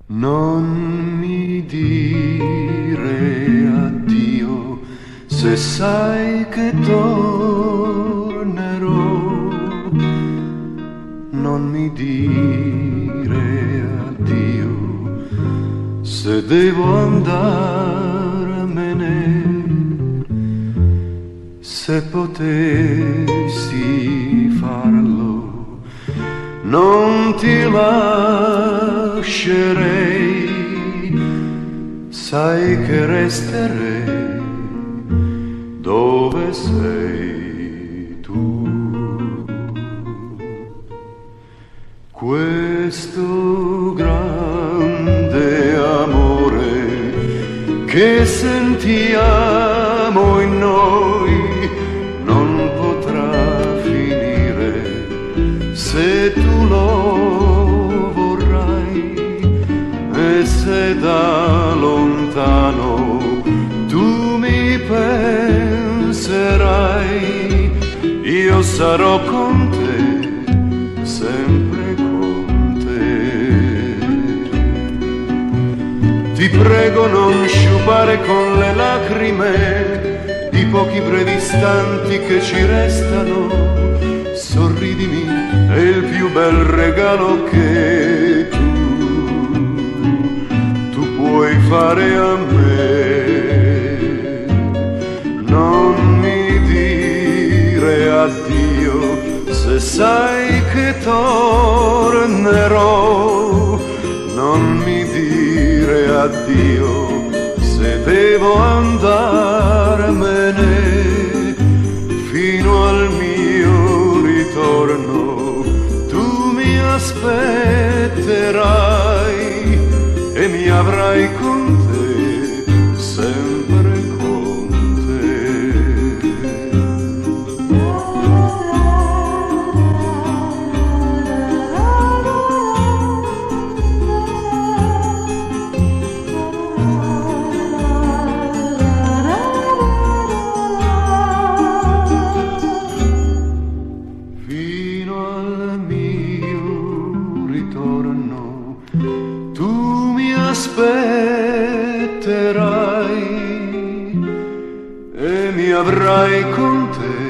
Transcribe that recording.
Non mi dire addio se sai che tornerò. Non mi dire addio se devo andarmene. Se potessi farlo non ti lascerei, sai che resterei dove sei tu. Questo grande amore che sentiamo in noi non potrà finire se tu lo vorrai, e se da lontano tu mi penserai, io sarò con te, sempre con te. Ti prego non sciupare con le lacrime i pochi brevi istanti che ci restano. Sorridimi, è il più bel regalo che tu puoi fare a me. Non mi dire addio se sai che tornerò. Non mi dire addio se devo andarmene. Fino al mio ritorno tu mi aspetterai e mi avrai con te, sempre con te. Fino al mio ritorno tu mi aspetterai e mi avrai con te.